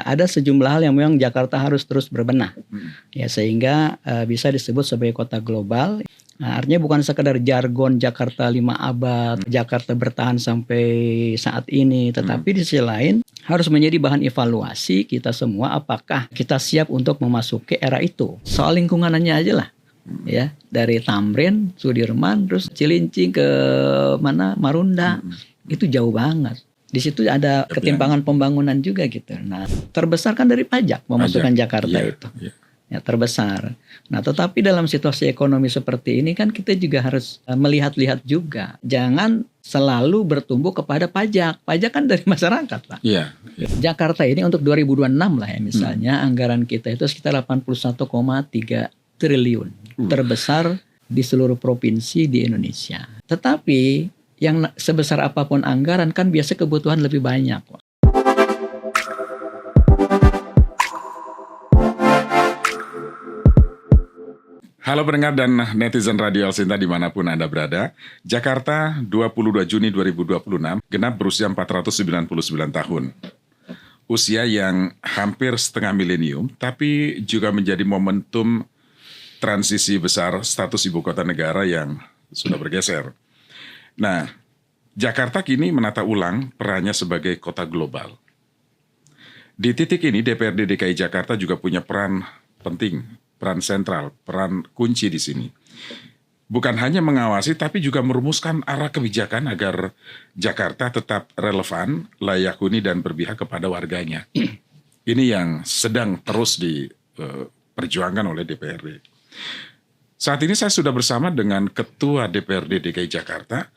ada sejumlah hal yang memang Jakarta harus terus berbenah, ya sehingga bisa disebut sebagai kota global. Nah, artinya bukan sekedar jargon Jakarta 5 abad, Jakarta bertahan sampai saat ini, tetapi di sisi lain harus menjadi bahan evaluasi kita semua apakah kita siap untuk memasuki era itu. Soal lingkungannya aja lah. Ya, dari Tamrin, Sudirman, terus Cilincing ke mana Marunda, itu jauh banget. Di situ ada ketimpangan pembangunan juga gitu. Nah, terbesar kan dari pajak memasukkan Jakarta itu. Ya, terbesar. Nah, tetapi dalam situasi ekonomi seperti ini kan kita juga harus melihat-lihat juga. Jangan selalu bertumbuh kepada pajak. Pajak kan dari masyarakat, Pak. Jakarta ini untuk 2026 lah ya misalnya, anggaran kita itu sekitar 81,3 triliun. Terbesar di seluruh provinsi di Indonesia. Tetapi yang sebesar apapun anggaran kan biasa kebutuhan lebih banyak, Pak. Halo pendengar dan netizen Radio Elsinta dimanapun Anda berada. Jakarta 22 Juni 2026 genap berusia 499 tahun. Usia yang hampir setengah milenium, tapi juga menjadi momentum transisi besar status ibu kota negara yang sudah bergeser. Nah, Jakarta kini menata ulang perannya sebagai kota global. Di titik ini DPRD DKI Jakarta juga punya peran penting, peran sentral, peran kunci di sini. Bukan hanya mengawasi, tapi juga merumuskan arah kebijakan agar Jakarta tetap relevan, layak huni, dan berpihak kepada warganya. Ini yang sedang terus diperjuangkan oleh DPRD. Saat ini saya sudah bersama dengan Ketua DPRD DKI Jakarta,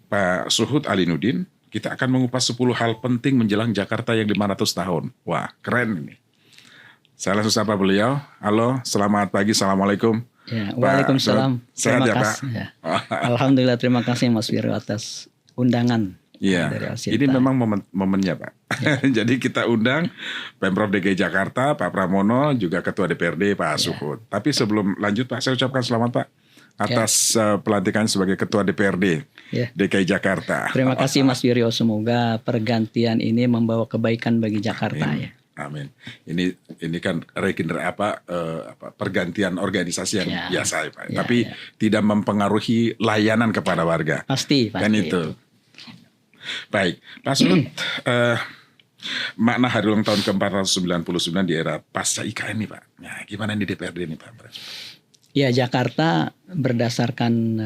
Pak Suhud Alinuddin. Kita akan mengupas 10 hal penting menjelang Jakarta yang 500 tahun. Wah, keren ini. Saya langsung sapa beliau. Halo, selamat pagi, assalamualaikum. Ya, waalaikumsalam. Sehat ya, Pak? Ya. Alhamdulillah, terima kasih Mas Wiro atas undangan. Iya, ini memang momennya, Pak. Ya. Jadi kita undang Pemprov DKI Jakarta, Pak Pramono, juga Ketua DPRD, Pak Suhud. Tapi sebelum lanjut, Pak, saya ucapkan selamat, Pak, atas pelantikan sebagai Ketua DPRD DKI Jakarta. Terima kasih Mas Wiro, semoga pergantian ini membawa kebaikan bagi Jakarta. Amin. Amin. Ini kan pergantian organisasi yang biasa ya, Pak. Tapi tidak mempengaruhi layanan kepada warga. Pasti. Kan itu. Baik, Pak Suhud, makna hari ulang tahun ke-499 di era pasca IKN nih, Pak. Nah, gimana di DPRD nih, Pak? Ya, Jakarta berdasarkan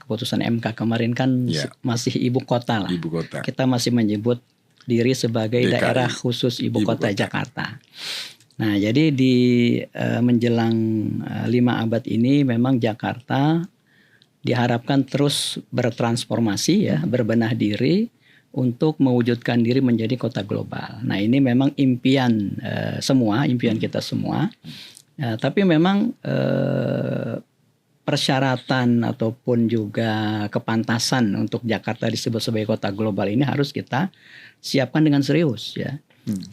keputusan MK kemarin kan masih ibu kota lah. Ibu kota. Kita masih menyebut diri sebagai DKI, daerah khusus ibu kota Jakarta. Nah, jadi di menjelang 5 abad ini memang Jakarta diharapkan terus bertransformasi ya, berbenah diri untuk mewujudkan diri menjadi kota global. Nah, ini memang impian impian kita semua. Tapi memang persyaratan ataupun juga kepantasan untuk Jakarta disebut sebagai kota global ini harus kita siapkan dengan serius ya.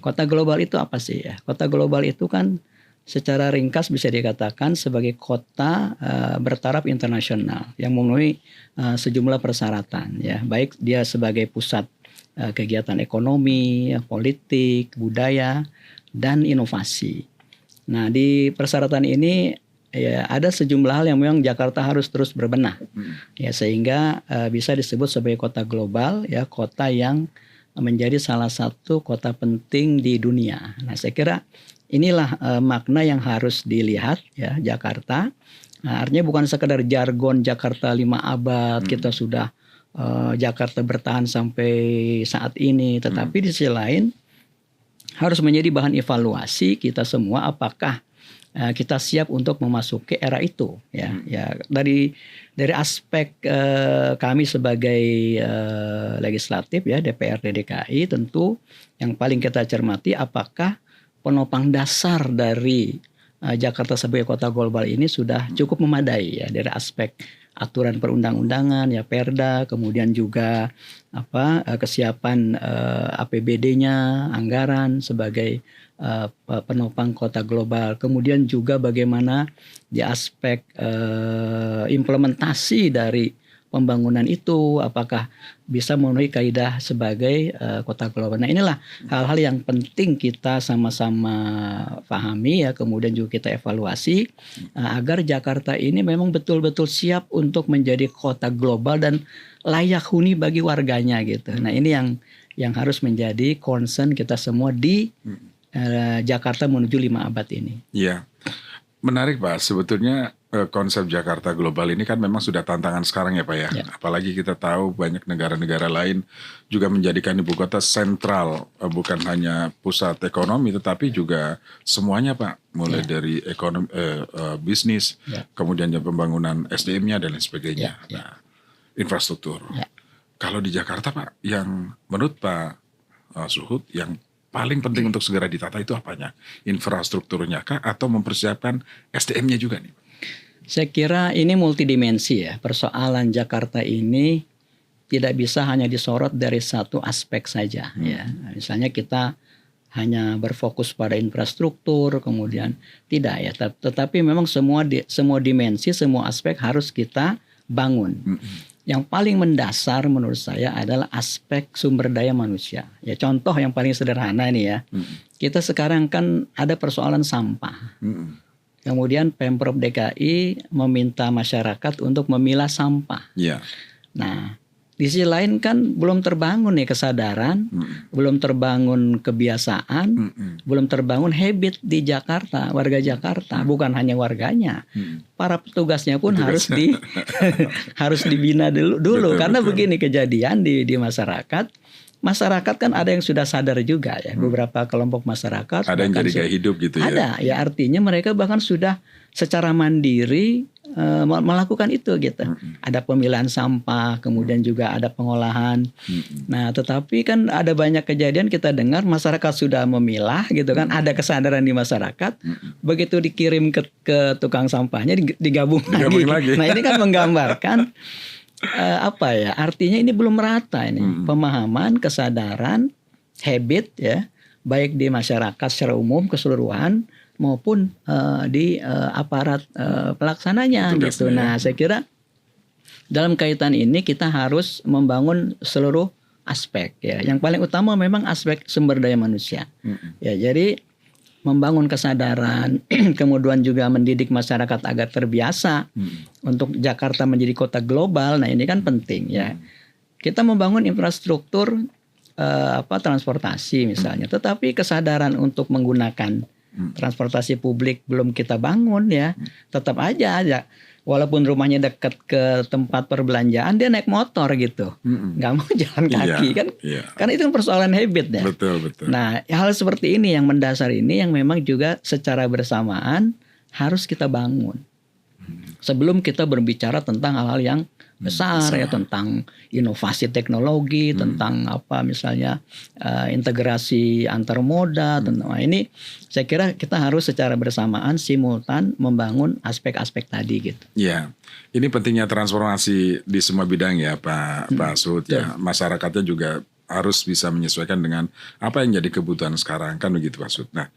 Kota global itu apa sih ya? Kota global itu kan secara ringkas bisa dikatakan sebagai kota bertaraf internasional yang memenuhi sejumlah persyaratan ya, baik dia sebagai pusat kegiatan ekonomi, politik, budaya, dan inovasi. Nah, di persyaratan ini ya ada sejumlah hal yang memang Jakarta harus terus berbenah ya, sehingga bisa disebut sebagai kota global ya, kota yang menjadi salah satu kota penting di dunia. Nah, saya kira inilah makna yang harus dilihat ya Jakarta. Nah, artinya bukan sekedar jargon Jakarta 5 abad, kita sudah Jakarta bertahan sampai saat ini, tetapi di sisi lain harus menjadi bahan evaluasi kita semua apakah kita siap untuk memasuki era itu ya. Ya, dari aspek kami sebagai legislatif ya, DPRD DKI, tentu yang paling kita cermati apakah penopang dasar dari Jakarta sebagai kota global ini sudah cukup memadai ya, dari aspek aturan perundang-undangan ya, Perda, kemudian juga kesiapan APBD-nya, anggaran sebagai penopang kota global. Kemudian juga bagaimana di aspek implementasi dari pembangunan itu, apakah bisa memenuhi kaidah sebagai kota global. Nah, inilah hal-hal yang penting kita sama-sama pahami ya, kemudian juga kita evaluasi agar Jakarta ini memang betul-betul siap untuk menjadi kota global dan layak huni bagi warganya gitu. Nah, ini yang harus menjadi concern kita semua di Jakarta menuju 5 abad ini. Iya, menarik Pak. Sebetulnya konsep Jakarta global ini kan memang sudah tantangan sekarang ya Pak ya. Apalagi kita tahu banyak negara-negara lain juga menjadikan ibu kota sentral, bukan hanya pusat ekonomi tetapi juga semuanya Pak. Mulai dari ekonomi, bisnis, kemudian pembangunan SDM-nya dan lain sebagainya. Nah, infrastruktur. Kalau di Jakarta Pak, yang menurut Pak Suhud yang paling penting untuk segera ditata itu apanya? Infrastrukturnya kah atau mempersiapkan SDM-nya juga nih? Saya kira ini multidimensi ya. Persoalan Jakarta ini tidak bisa hanya disorot dari satu aspek saja ya. Misalnya kita hanya berfokus pada infrastruktur, kemudian tidak ya. Tetapi memang semua dimensi, semua aspek harus kita bangun. Yang paling mendasar menurut saya adalah aspek sumber daya manusia. Ya, contoh yang paling sederhana nih ya. Kita sekarang kan ada persoalan sampah. Kemudian Pemprov DKI meminta masyarakat untuk memilah sampah. Nah, di sisi lain kan belum terbangun nih kesadaran, belum terbangun kebiasaan, belum terbangun habit di Jakarta, warga Jakarta, bukan hanya warganya, para petugasnya pun harus harus dibina dulu, betul, karena begini kejadian di masyarakat. Masyarakat kan ada yang sudah sadar juga ya, beberapa kelompok masyarakat. Ada yang jadi gaya hidup gitu ya. Ada, ya artinya mereka bahkan sudah secara mandiri melakukan itu gitu. Ada pemilahan sampah, kemudian juga ada pengolahan. Nah, tetapi kan ada banyak kejadian kita dengar masyarakat sudah memilah gitu kan, ada kesadaran di masyarakat, begitu dikirim ke tukang sampahnya digabung lagi. Nah, ini kan menggambarkan apa ya? Artinya ini belum merata ini pemahaman, kesadaran, habit ya, baik di masyarakat secara umum keseluruhan maupun di aparat pelaksananya gitu. Nah, saya kira dalam kaitan ini kita harus membangun seluruh aspek ya. Yang paling utama memang aspek sumber daya manusia. Ya, jadi membangun kesadaran, kemudian juga mendidik masyarakat agar terbiasa untuk Jakarta menjadi kota global. Nah, ini kan penting ya. Kita membangun infrastruktur transportasi misalnya, tetapi kesadaran untuk menggunakan transportasi publik belum kita bangun ya. Tetap aja walaupun rumahnya dekat ke tempat perbelanjaan, dia naik motor gitu, nggak mau jalan kaki kan, karena itu kan persoalan habit ya. Betul. Nah, hal seperti ini yang mendasar ini yang memang juga secara bersamaan harus kita bangun sebelum kita berbicara tentang hal-hal yang besar ya, tentang inovasi teknologi, tentang apa misalnya integrasi antar moda. Nah, ini saya kira kita harus secara bersamaan simultan membangun aspek-aspek tadi gitu. Ya, ini pentingnya transformasi di semua bidang ya Pak Suhud ya. Masyarakatnya juga harus bisa menyesuaikan dengan apa yang jadi kebutuhan sekarang kan begitu Pak Suhud. Nah,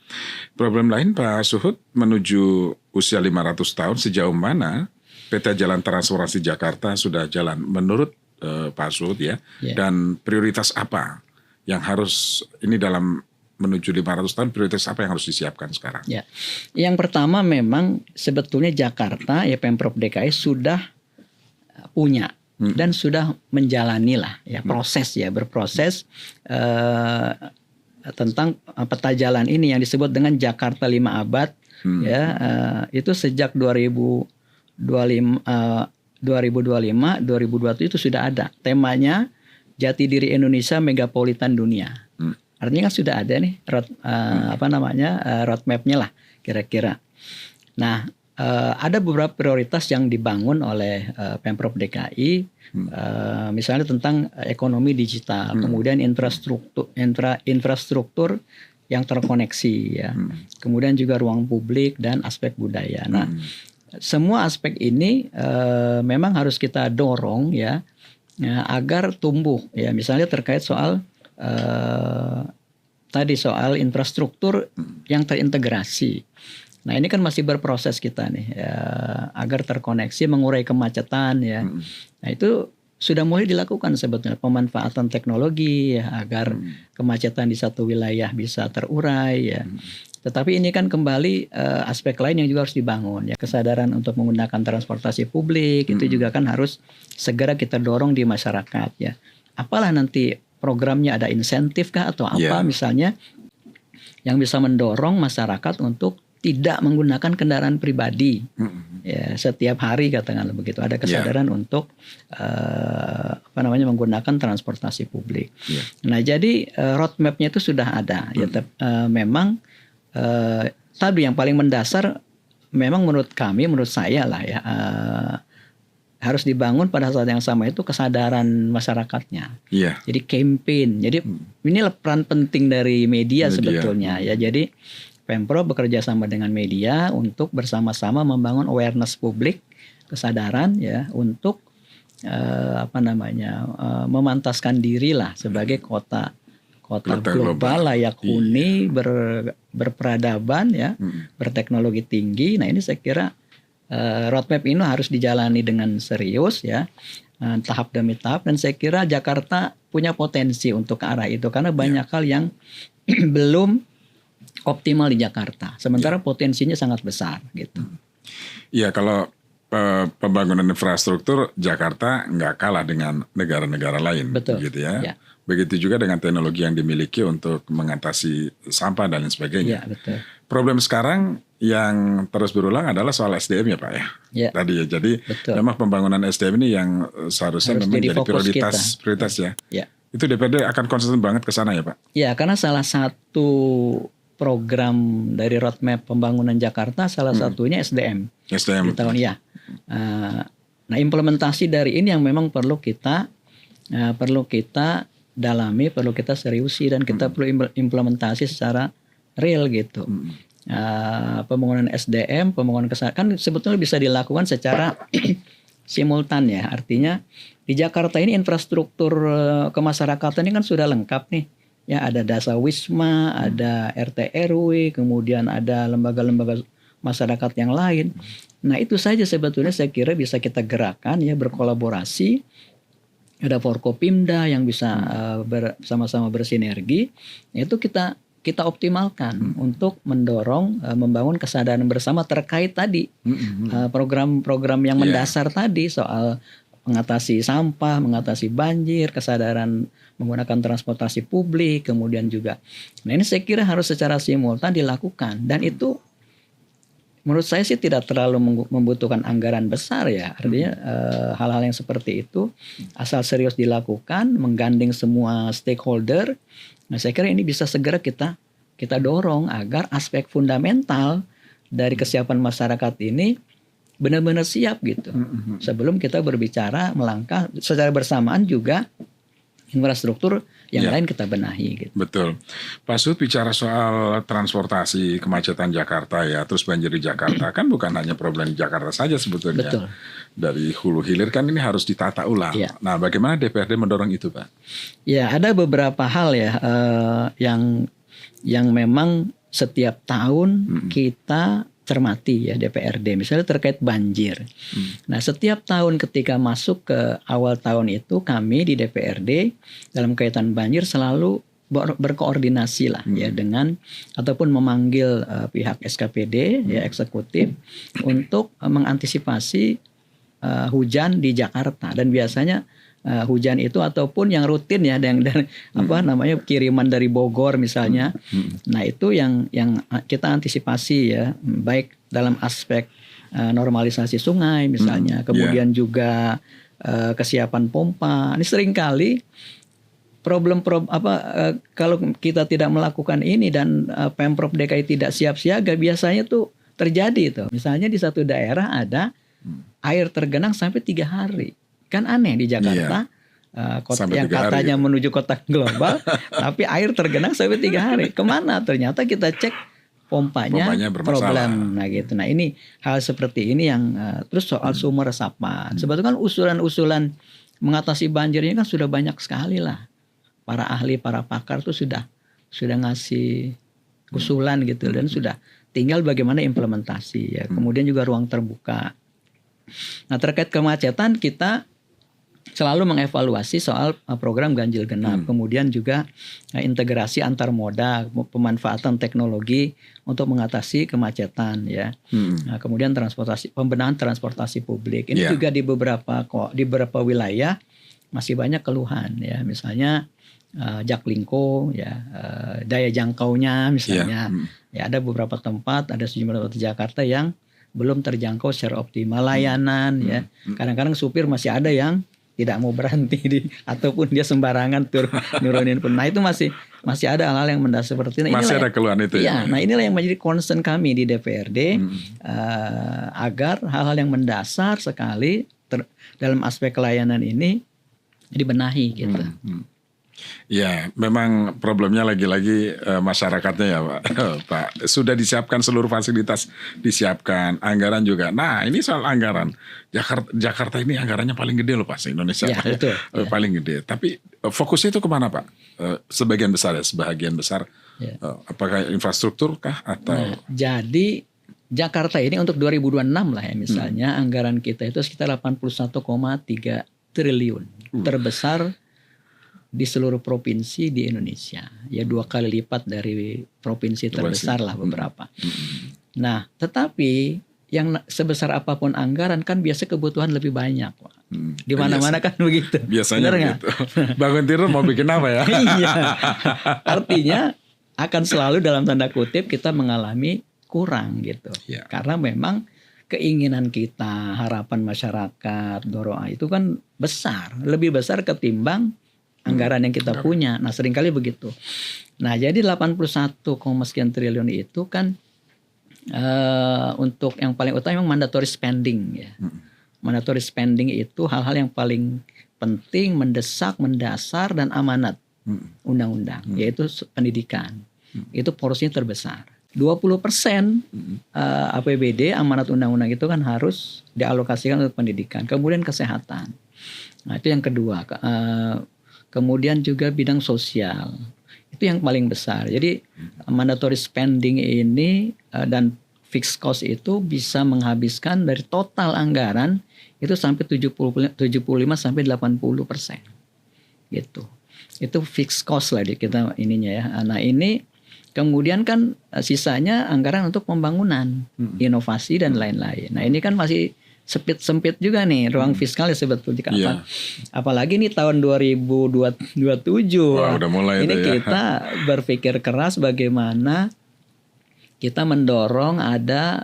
problem lain Pak Suhud menuju usia 500 tahun sejauh mana Peta Jalan Transformasi Jakarta sudah jalan menurut Pak Suhud ya, dan prioritas apa yang harus ini dalam menuju 500 tahun, prioritas apa yang harus disiapkan sekarang? Ya, yang pertama memang sebetulnya Jakarta ya Pemprov DKI sudah punya dan sudah menjalani lah ya berproses tentang peta jalan ini yang disebut dengan Jakarta 5 abad ya, itu sejak 2025 2020 itu sudah ada. Temanya Jati Diri Indonesia Megapolitan Dunia. Artinya kan sudah ada nih roadmap-nya lah kira-kira. Nah, ada beberapa prioritas yang dibangun oleh Pemprov DKI, misalnya tentang ekonomi digital, kemudian infrastruktur yang terkoneksi ya. Kemudian juga ruang publik dan aspek budaya. Nah, semua aspek ini memang harus kita dorong ya, agar tumbuh ya. Misalnya terkait soal tadi soal infrastruktur yang terintegrasi. Nah ini kan masih berproses kita nih ya, agar terkoneksi mengurai kemacetan ya. Nah itu sudah mulai dilakukan sebetulnya pemanfaatan teknologi ya, agar kemacetan di satu wilayah bisa terurai ya. Tetapi ini kan kembali aspek lain yang juga harus dibangun ya, kesadaran untuk menggunakan transportasi publik itu juga kan harus segera kita dorong di masyarakat ya. Apalah nanti programnya, ada insentif kah atau apa misalnya yang bisa mendorong masyarakat untuk tidak menggunakan kendaraan pribadi ya, setiap hari katakanlah begitu, ada kesadaran untuk menggunakan transportasi publik. Nah jadi roadmapnya itu sudah ada ya, memang tadi yang paling mendasar memang menurut saya lah ya, harus dibangun pada saat yang sama itu kesadaran masyarakatnya. Jadi campaign. Jadi inilah peran penting dari media sebetulnya ya. Jadi Pemprov bekerja sama dengan media untuk bersama-sama membangun awareness publik, kesadaran ya untuk memantaskan diri lah sebagai kota global layak huni, berperadaban ya, berteknologi tinggi. Nah ini saya kira roadmap ini harus dijalani dengan serius ya, tahap demi tahap, dan saya kira Jakarta punya potensi untuk ke arah itu karena banyak hal yang belum optimal di Jakarta, sementara potensinya sangat besar gitu. Iya, kalau pembangunan infrastruktur Jakarta nggak kalah dengan negara-negara lain. Betul. Gitu ya. Begitu juga dengan teknologi yang dimiliki untuk mengatasi sampah dan lain sebagainya. Betul. Problem sekarang yang terus berulang adalah soal SDM ya Pak ya. Tadi ya. Jadi memang pembangunan SDM ini yang seharusnya memang jadi prioritas ya. Itu DPRD akan konsisten banget ke sana ya Pak? Ya, karena salah satu program dari roadmap pembangunan Jakarta salah satunya SDM. Di tahun nah implementasi dari ini yang memang perlu kita dalami, perlu kita seriusi, dan kita perlu implementasi secara real gitu. Pembangunan SDM, pembangunan kesehatan kan sebetulnya bisa dilakukan secara simultan ya. Artinya di Jakarta ini infrastruktur kemasyarakatan ini kan sudah lengkap nih. Ya, ada Dasa Wisma, ada RT RW, kemudian ada lembaga-lembaga masyarakat yang lain. Nah, itu saja sebetulnya saya kira bisa kita gerakkan ya, berkolaborasi. Ada Forkopimda yang bisa sama-sama bersinergi. Itu kita optimalkan untuk mendorong membangun kesadaran bersama terkait tadi program-program yang mendasar tadi soal mengatasi sampah, mengatasi banjir, kesadaran menggunakan transportasi publik, kemudian juga. Nah ini saya kira harus secara simultan dilakukan, dan itu menurut saya sih tidak terlalu membutuhkan anggaran besar ya. Artinya hal-hal yang seperti itu asal serius dilakukan, menggandeng semua stakeholder. Nah saya kira ini bisa segera kita dorong agar aspek fundamental dari kesiapan masyarakat ini benar-benar siap gitu. Sebelum kita berbicara melangkah secara bersamaan juga infrastruktur yang lain kita benahi gitu. Betul. Pak Sud bicara soal transportasi kemacetan Jakarta ya, terus banjir di Jakarta kan bukan hanya problem di Jakarta saja sebetulnya. Betul. Dari hulu hilir kan ini harus ditata ulang. Nah, bagaimana DPRD mendorong itu, Pak? Ya, ada beberapa hal ya yang memang setiap tahun kita cermati ya DPRD, misalnya terkait banjir. Nah setiap tahun ketika masuk ke awal tahun itu kami di DPRD dalam kaitan banjir selalu berkoordinasi lah ya dengan ataupun memanggil pihak SKPD ya eksekutif untuk mengantisipasi hujan di Jakarta, dan biasanya hujan itu ataupun yang rutin ya dan kiriman dari Bogor misalnya. Nah itu yang kita antisipasi ya, baik dalam aspek normalisasi sungai misalnya, kemudian juga kesiapan pompa. Ini seringkali kalau kita tidak melakukan ini dan Pemprov DKI tidak siap siaga, biasanya tuh terjadi itu. Misalnya di satu daerah ada air tergenang sampai 3 hari. Kan aneh di Jakarta, yang katanya menuju kota global, tapi air tergenang sampai 3 hari. Kemana? Ternyata kita cek pompanya problem. Nah gitu. Nah ini hal seperti ini yang terus soal sumber resapan. Sebetulnya kan usulan-usulan mengatasi banjir ini kan sudah banyak sekali lah. Para ahli, para pakar tuh sudah ngasih usulan gitu, dan sudah tinggal bagaimana implementasi ya. Kemudian juga ruang terbuka. Nah, terkait kemacetan kita selalu mengevaluasi soal program ganjil genap, kemudian juga integrasi antar moda, pemanfaatan teknologi untuk mengatasi kemacetan ya. Nah, kemudian pembenahan transportasi publik. Ini juga di beberapa wilayah masih banyak keluhan ya, misalnya Jaklingko ya, daya jangkaunya misalnya. Ya, ada beberapa tempat, ada sejumlah tempat di Jakarta yang belum terjangkau secara optimal layanan ya. Kadang-kadang supir masih ada yang tidak mau berhenti ataupun dia sembarangan nurunin pun. Nah, itu masih ada hal-hal yang mendasar seperti ini. Masih ada keluhan itu ya. Nah, inilah yang menjadi concern kami di DPRD agar hal-hal yang mendasar sekali dalam aspek layanan ini dibenahi gitu. Ya, memang problemnya lagi-lagi masyarakatnya ya Pak. Pak, sudah disiapkan seluruh fasilitas, disiapkan, anggaran juga. Nah, ini soal anggaran. Jakarta ini anggarannya paling gede loh Pak, se-Indonesia. Ya, betul. Paling gede. Tapi fokusnya itu kemana Pak? Sebagian besar. Ya. Apakah infrastruktur kah atau? Nah, jadi Jakarta ini untuk 2026 lah ya misalnya, anggaran kita itu sekitar 81,3 triliun. Terbesar di seluruh provinsi di Indonesia. Ya 2 kali lipat dari provinsi terbesar lah beberapa. Nah, tetapi yang sebesar apapun anggaran kan biasa kebutuhan lebih banyak. Di mana-mana kan begitu. Biasanya begitu. Bangun tidur mau bikin apa ya? Iya. Artinya akan selalu dalam tanda kutip kita mengalami kurang gitu. Ya. Karena memang keinginan kita, harapan masyarakat, dorongan itu kan besar. Lebih besar ketimbang anggaran yang kita punya. Nah, seringkali begitu. Nah, jadi 81, sekian triliun itu kan untuk yang paling utama memang mandatory spending ya. Mandatory spending itu hal-hal yang paling penting, mendesak, mendasar dan amanat undang-undang, yaitu pendidikan. Itu porsinya terbesar. 20% APBD amanat undang-undang itu kan harus dialokasikan untuk pendidikan. Kemudian kesehatan. Nah, itu yang kedua. Kemudian juga bidang sosial, itu yang paling besar. Jadi mandatory spending ini dan fixed cost itu bisa menghabiskan dari total anggaran itu sampai 75 sampai 80%. Gitu. Itu fixed cost lah kita ininya ya. Nah, ini kemudian kan sisanya anggaran untuk pembangunan, inovasi dan lain-lain. Nah, ini kan masih sempit juga nih ruang fiskalnya sebetulnya. Apalagi nih tahun 2027. Wah, udah mulai ini itu ya. Kita berpikir keras bagaimana kita mendorong ada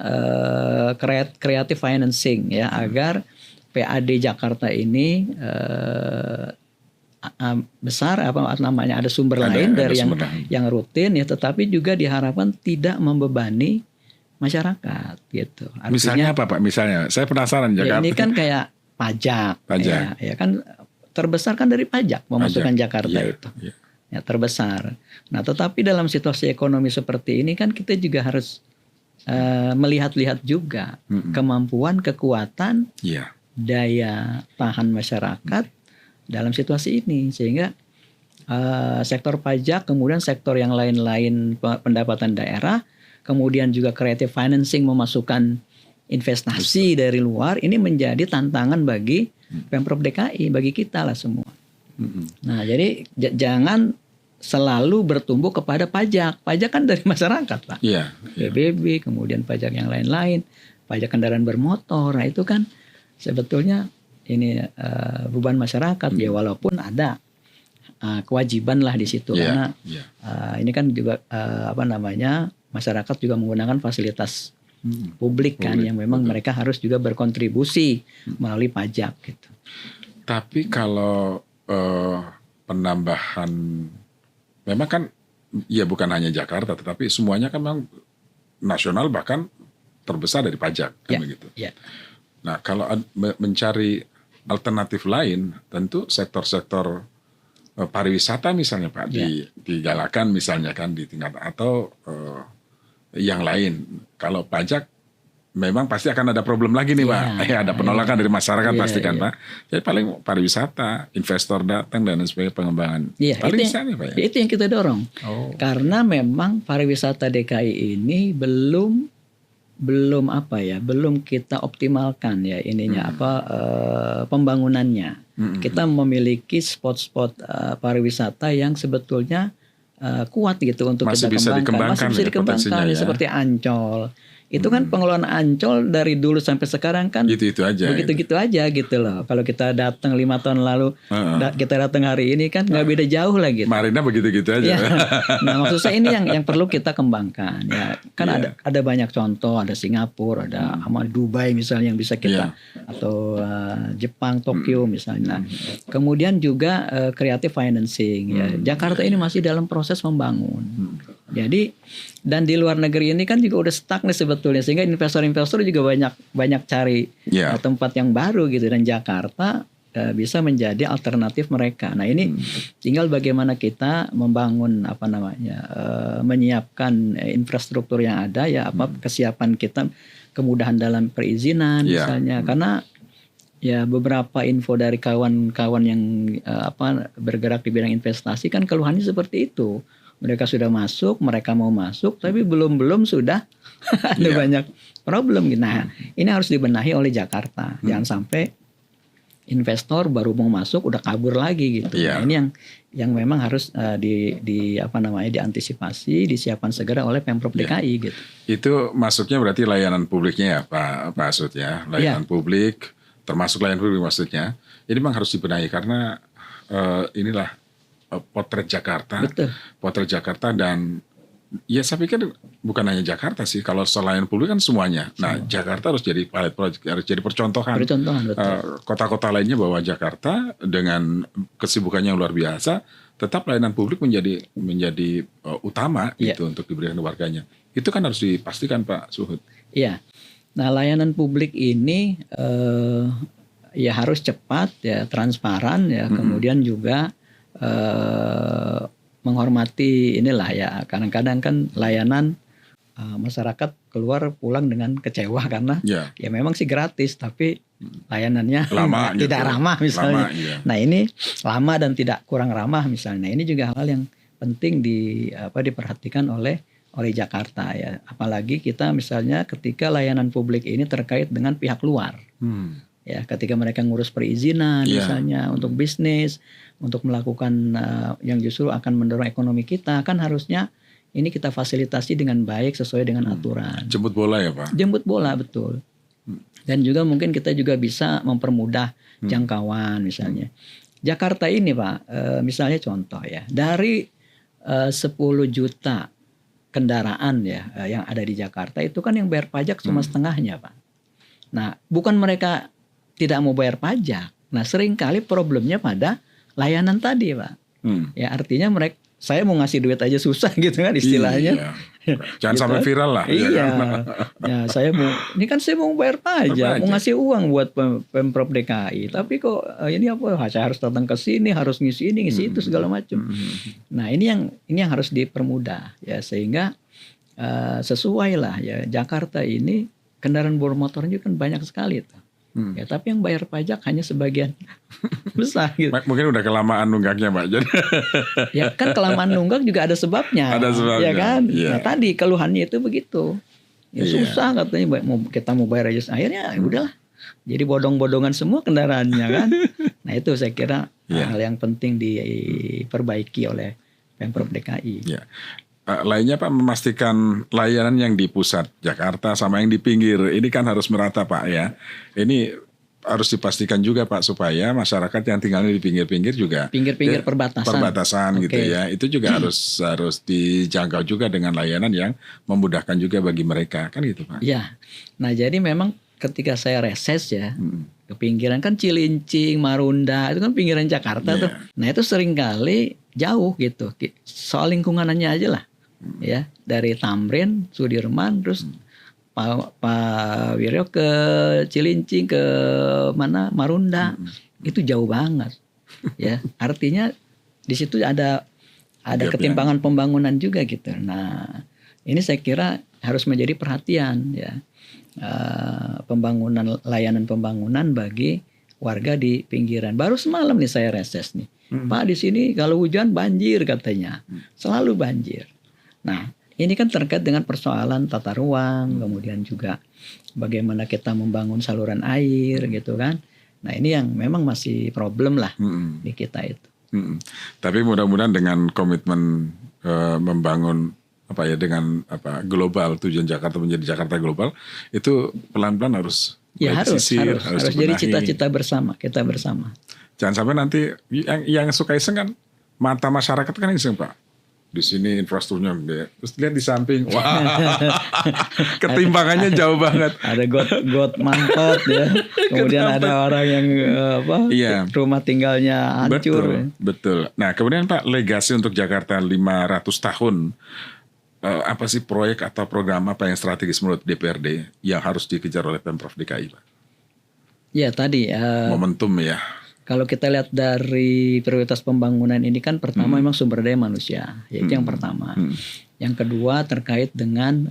creative financing ya agar PAD Jakarta ini besar apa namanya ada sumber lain dari yang rutin ya, tetapi juga diharapkan tidak membebani masyarakat gitu. Artinya, misalnya apa Pak? Misalnya saya penasaran Jakarta. Ya ini kan kayak pajak. Ya kan terbesar kan dari pajak pemasukan Jakarta itu. Ya terbesar. Nah, tetapi dalam situasi ekonomi seperti ini kan kita juga harus melihat-lihat juga kemampuan, kekuatan, daya tahan masyarakat dalam situasi ini, sehingga sektor pajak, kemudian sektor yang lain-lain pendapatan daerah, kemudian juga creative financing memasukkan investasi dari luar, ini menjadi tantangan bagi Pemprov DKI, bagi kita lah semua. Nah, jadi jangan selalu bertumbuh kepada pajak. Pajak kan dari masyarakat Pak. PBB, kemudian pajak yang lain-lain, pajak kendaraan bermotor. Nah, itu kan sebetulnya ini beban masyarakat ya, walaupun ada kewajiban lah di situ karena ini kan juga masyarakat juga menggunakan fasilitas publik kan yang memang mereka harus juga berkontribusi melalui pajak gitu. Tapi kalau penambahan memang kan ya bukan hanya Jakarta tetapi semuanya kan memang nasional bahkan terbesar dari pajak kan begitu. Nah, kalau mencari alternatif lain tentu sektor-sektor pariwisata misalnya Pak digalakan misalnya kan di tingkat atau yang lain. Kalau pajak memang pasti akan ada problem lagi nih Pak. Ada penolakan dari masyarakat pasti kan Pak. Jadi paling pariwisata, investor datang dan sebagainya, pengembangan. Paling itu, sana Pak ya. Itu yang kita dorong. Karena memang pariwisata DKI ini belum kita optimalkan ya ininya pembangunannya. Kita memiliki spot-spot pariwisata yang sebetulnya kuat gitu untuk masih kita bisa kembangkan. Masih bisa dikembangkan ya. Seperti Ancol. Itu kan pengelolaan Ancol dari dulu sampai sekarang kan gitu aja. Begitu aja gitu loh. Kalau kita datang 5 tahun lalu, kita datang hari ini kan nggak beda jauh lah gitu. Marina begitu-gitu aja. Ya. Nah maksud saya ini yang perlu kita kembangkan ya. Kan ada banyak contoh, ada Singapura, ada Dubai misalnya yang bisa kita atau Jepang, Tokyo misalnya. Nah, kemudian juga creative financing ya. Jakarta ini masih dalam proses membangun. Jadi dan di luar negeri ini kan juga udah stuck nih sebetulnya, sehingga investor-investor juga banyak cari tempat yang baru gitu, dan Jakarta bisa menjadi alternatif mereka. Nah ini tinggal bagaimana kita membangun menyiapkan infrastruktur yang ada ya, kesiapan kita, kemudahan dalam perizinan misalnya, karena ya beberapa info dari kawan-kawan yang bergerak di bidang investasi kan keluhannya seperti itu. Mereka sudah masuk, mereka mau masuk, tapi belum sudah ada banyak problem. Nah, ini harus dibenahi oleh Jakarta. Jangan sampai investor baru mau masuk udah kabur lagi gitu. Nah, ini yang memang harus diantisipasi, disiapkan segera oleh Pemprov DKI gitu. Itu masuknya berarti layanan publiknya ya Pak Asud ya, layanan publik, termasuk layanan publik maksudnya. Ini memang harus dibenahi karena inilah potret Jakarta. Betul. Potret Jakarta, dan ya saya pikir bukan hanya Jakarta sih, kalau soal layanan publik kan semuanya. Nah, Jakarta harus jadi pilot project, harus jadi percontohan. Kota-kota lainnya bahwa Jakarta dengan kesibukannya yang luar biasa, tetap layanan publik menjadi utama gitu untuk diberikan warganya. Itu kan harus dipastikan Pak Suhud. Iya. Nah, layanan publik ini ya harus cepat ya, transparan ya, kemudian juga menghormati inilah ya. Kadang-kadang kan layanan masyarakat keluar pulang dengan kecewa karena ya memang sih gratis tapi layanannya lama, tidak ramah misalnya. Lama, Nah ini lama dan tidak kurang ramah misalnya. Ini juga hal yang penting diperhatikan oleh Jakarta ya. Apalagi kita misalnya ketika layanan publik ini terkait dengan pihak luar. Ya, ketika mereka ngurus perizinan misalnya untuk bisnis, untuk melakukan yang justru akan mendorong ekonomi kita, kan harusnya ini kita fasilitasi dengan baik sesuai dengan aturan. Jemput bola ya Pak? Jemput bola, betul. Dan juga mungkin kita juga bisa mempermudah jangkauan misalnya. Jakarta ini Pak, misalnya contoh ya, dari 10 juta kendaraan ya yang ada di Jakarta itu kan yang bayar pajak cuma setengahnya Pak. Nah, bukan mereka tidak mau bayar pajak. Nah, seringkali problemnya pada layanan tadi, Pak. Ya, artinya saya mau ngasih duit aja susah gitu kan istilahnya. Jangan sampai viral lah. Iya. Ya, saya mau bayar pajak, mau ngasih uang buat Pemprov DKI. Tapi kok ini saya harus datang ke sini, harus ngisi ini, ngisi itu segala macam. Nah, ini yang harus dipermudah ya, sehingga sesuai lah ya. Jakarta ini kendaraan bermotornya kan banyak sekali tuh. Ya, tapi yang bayar pajak hanya sebagian besar gitu. Mungkin udah kelamaan nunggaknya Pak. Jadi ya kan kelamaan nunggak juga ada sebabnya. Ada sebabnya. Ya kan? Nah, tadi keluhannya itu begitu. Ya susah katanya kita mau bayar aja. Akhirnya udahlah. Jadi bodong-bodongan semua kendaraannya kan. Nah, itu saya kira hal yang penting diperbaiki oleh Pemprov DKI. Ya. Lainnya Pak, memastikan layanan yang di pusat Jakarta sama yang di pinggir ini kan harus merata Pak ya. Ini harus dipastikan juga Pak supaya masyarakat yang tinggalnya di pinggir-pinggir juga pinggir-pinggir perbatasan gitu ya. Itu juga harus dijangkau juga dengan layanan yang memudahkan juga bagi mereka kan gitu Pak. Iya. Nah, jadi memang ketika saya reses ya ke pinggiran kan Cilincing, Marunda itu kan pinggiran Jakarta tuh. Nah, itu seringkali jauh gitu. Soal lingkungannya aja lah. Ya, dari Tamrin, Sudirman, terus Pak Wiryo ke Cilincing, ke mana Marunda, itu jauh banget. Ya, artinya di situ ada ketimpangan pembangunan juga gitu. Nah, Ini saya kira harus menjadi perhatian ya. Pembangunan, layanan pembangunan bagi warga di pinggiran. Baru semalam nih saya reses nih. Pak, di sini kalau hujan banjir katanya. Selalu banjir. Nah, ini kan terkait dengan persoalan tata ruang, kemudian juga bagaimana kita membangun saluran air gitu kan. Nah, ini yang memang masih problem lah di kita itu. Tapi mudah-mudahan dengan komitmen membangun dengan global, tujuan Jakarta menjadi Jakarta global, itu pelan-pelan harus harus jadi dibenahi. cita-cita bersama, kita bersama. Jangan sampai nanti yang suka iseng kan, mata masyarakat kan iseng Pak. Di sini infrastrukturnya gede. Terus lihat di samping, wah, ketimpangannya jauh banget. Ada got mampet ya. Kemudian ada orang yang rumah tinggalnya hancur. Betul. Nah, kemudian Pak, legasi untuk Jakarta 500 tahun. Apa sih proyek atau program apa yang strategis menurut DPRD yang harus dikejar oleh Pemprov DKI, Pak? Ya tadi. Momentum ya. Kalau kita lihat dari prioritas pembangunan ini kan pertama memang sumber daya manusia, yaitu yang pertama. Yang kedua terkait dengan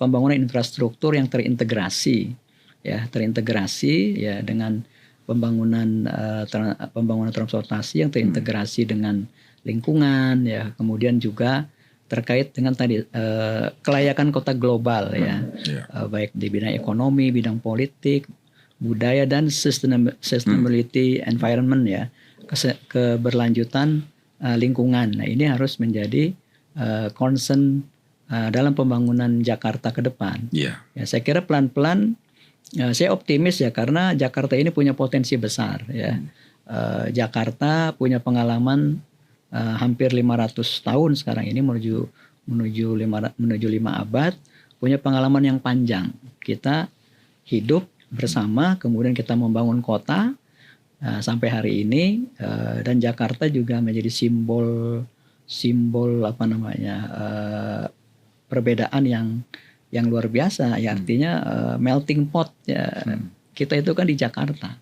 pembangunan infrastruktur yang terintegrasi ya dengan pembangunan transportasi yang terintegrasi dengan lingkungan ya, kemudian juga terkait dengan tadi kelayakan kota global ya, baik di bidang ekonomi, bidang politik, budaya dan sustainability environment ya, keberlanjutan lingkungan. Nah, ini harus menjadi concern dalam pembangunan Jakarta ke depan. Ya, saya kira pelan-pelan saya optimis ya, karena Jakarta ini punya potensi besar ya. Jakarta punya pengalaman hampir 500 tahun sekarang ini menuju 5 abad, punya pengalaman yang panjang. Kita hidup bersama, kemudian kita membangun kota sampai hari ini, dan Jakarta juga menjadi simbol perbedaan yang luar biasa ya, artinya melting pot ya. Kita itu kan di Jakarta.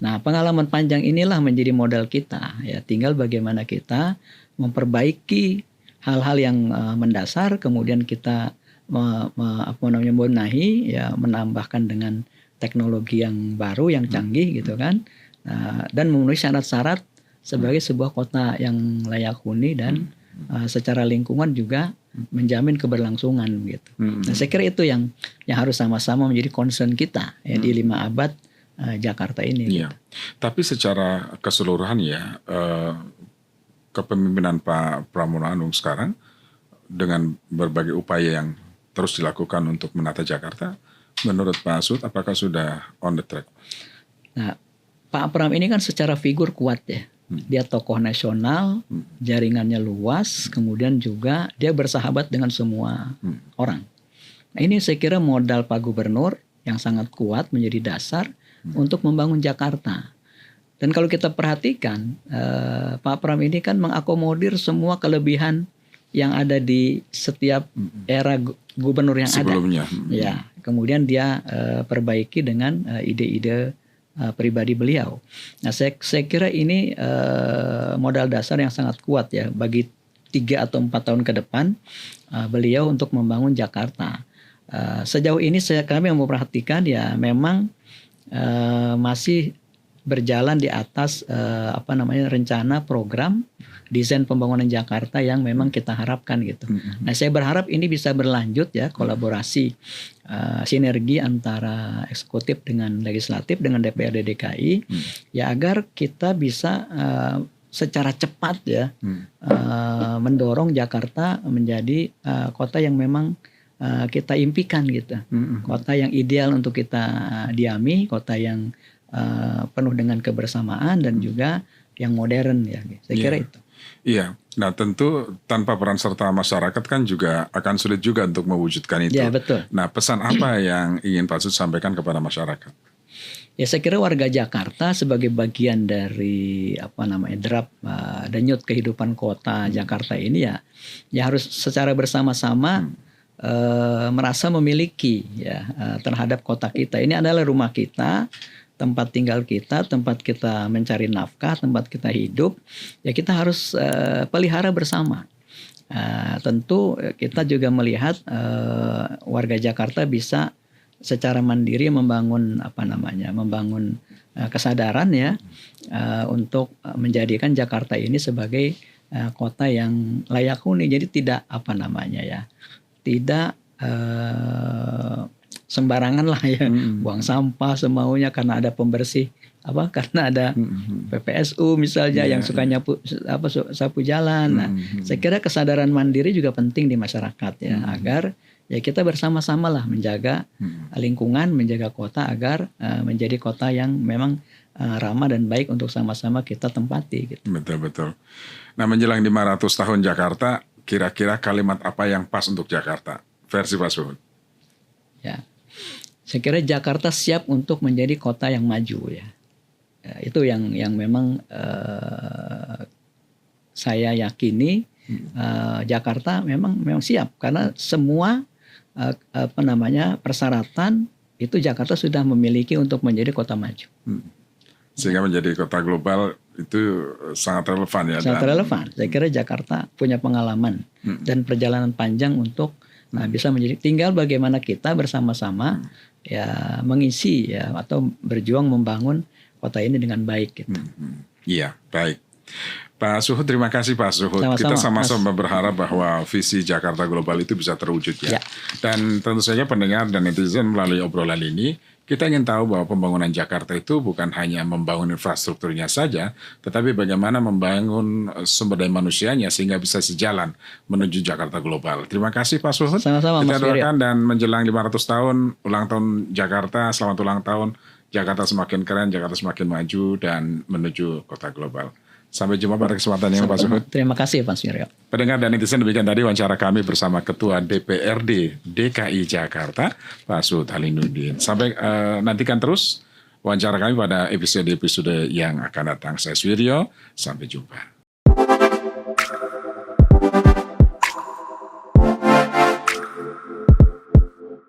Nah, pengalaman panjang inilah menjadi modal kita ya, tinggal bagaimana kita memperbaiki hal-hal yang mendasar, kemudian kita mebenahi ya, menambahkan dengan teknologi yang baru, yang canggih gitu kan, dan memenuhi syarat-syarat sebagai sebuah kota yang layak huni dan secara lingkungan juga menjamin keberlangsungan gitu. Nah, saya kira itu yang harus sama-sama menjadi concern kita ya, di 5 abad Jakarta ini. Iya. Gitu. Tapi secara keseluruhan ya, kepemimpinan Pak Pramono Anung sekarang dengan berbagai upaya yang terus dilakukan untuk menata Jakarta, menurut Pak Asud apakah sudah on the track? Nah, Pak Pram ini kan secara figur kuat ya. Dia tokoh nasional, jaringannya luas, kemudian juga dia bersahabat dengan semua orang. Nah, ini saya kira modal Pak Gubernur yang sangat kuat menjadi dasar untuk membangun Jakarta. Dan kalau kita perhatikan, Pak Pram ini kan mengakomodir semua kelebihan yang ada di setiap era gubernur yang sebelumnya. Ya, kemudian dia perbaiki dengan ide-ide pribadi beliau. Nah, saya kira ini modal dasar yang sangat kuat ya bagi 3 atau 4 tahun ke depan beliau untuk membangun Jakarta. Sejauh ini kami memperhatikan ya, memang masih berjalan di atas rencana program desain pembangunan Jakarta yang memang kita harapkan gitu. Nah, saya berharap ini bisa berlanjut ya, kolaborasi sinergi antara eksekutif dengan legislatif dengan DPRD DKI ya, agar kita bisa secara cepat ya mendorong Jakarta menjadi kota yang memang kita impikan gitu. Kota yang ideal untuk kita diami, kota yang penuh dengan kebersamaan dan juga yang modern ya. Saya kira itu. Iya, nah tentu tanpa peran serta masyarakat kan juga akan sulit juga untuk mewujudkan itu. Ya, betul. Nah, pesan apa yang ingin Pak Sud sampaikan kepada masyarakat? Ya, saya kira warga Jakarta sebagai bagian dari denyut kehidupan kota Jakarta ini ya harus secara bersama-sama merasa memiliki ya terhadap kota kita. Ini adalah rumah kita, tempat tinggal kita, tempat kita mencari nafkah, tempat kita hidup, ya kita harus pelihara bersama. Tentu kita juga melihat warga Jakarta bisa secara mandiri membangun kesadaran ya untuk menjadikan Jakarta ini sebagai kota yang layak huni. Jadi tidak tidak sembarangan lah ya, buang sampah semaunya karena ada pembersih karena ada PPSU misalnya yang suka sapu jalan. Nah, saya kira kesadaran mandiri juga penting di masyarakat ya, agar ya kita bersama-sama lah menjaga lingkungan, menjaga kota agar menjadi kota yang memang ramah dan baik untuk sama-sama kita tempati gitu. Betul. Nah, menjelang 500 tahun Jakarta, kira-kira kalimat apa yang pas untuk Jakarta versi Pak Suhud? Ya, saya kira Jakarta siap untuk menjadi kota yang maju ya. Itu yang memang saya yakini Jakarta memang siap, karena semua persyaratan itu Jakarta sudah memiliki untuk menjadi kota maju. Sehingga menjadi kota global itu sangat relevan ya. Sangat relevan. Saya kira Jakarta punya pengalaman dan perjalanan panjang untuk bisa menjadi, tinggal bagaimana kita bersama-sama ya mengisi ya atau berjuang membangun kota ini dengan baik gitu. Iya, baik. Pak Suhud, terima kasih Pak Suhud. Kita sama-sama berharap bahwa visi Jakarta Global itu bisa terwujud ya. Dan tentu saja pendengar dan netizen melalui obrolan ini, kita ingin tahu bahwa pembangunan Jakarta itu bukan hanya membangun infrastrukturnya saja, tetapi bagaimana membangun sumber daya manusianya sehingga bisa sejalan menuju Jakarta Global. Terima kasih Pak Suhud. Sama-sama, kita Mas doakan dan menjelang 500 tahun, ulang tahun Jakarta, selamat ulang tahun. Jakarta semakin keren, Jakarta semakin maju dan menuju kota global. Sampai jumpa pada kesempatan yang Pak Suhud. Terima kasih Pak Suryo. Pendengar dan netizen, demikian tadi wawancara kami bersama Ketua DPRD DKI Jakarta, Pak Suhud Halinudin. Sampai nantikan terus wawancara kami pada episode yang akan datang. Saya Suryo, sampai jumpa.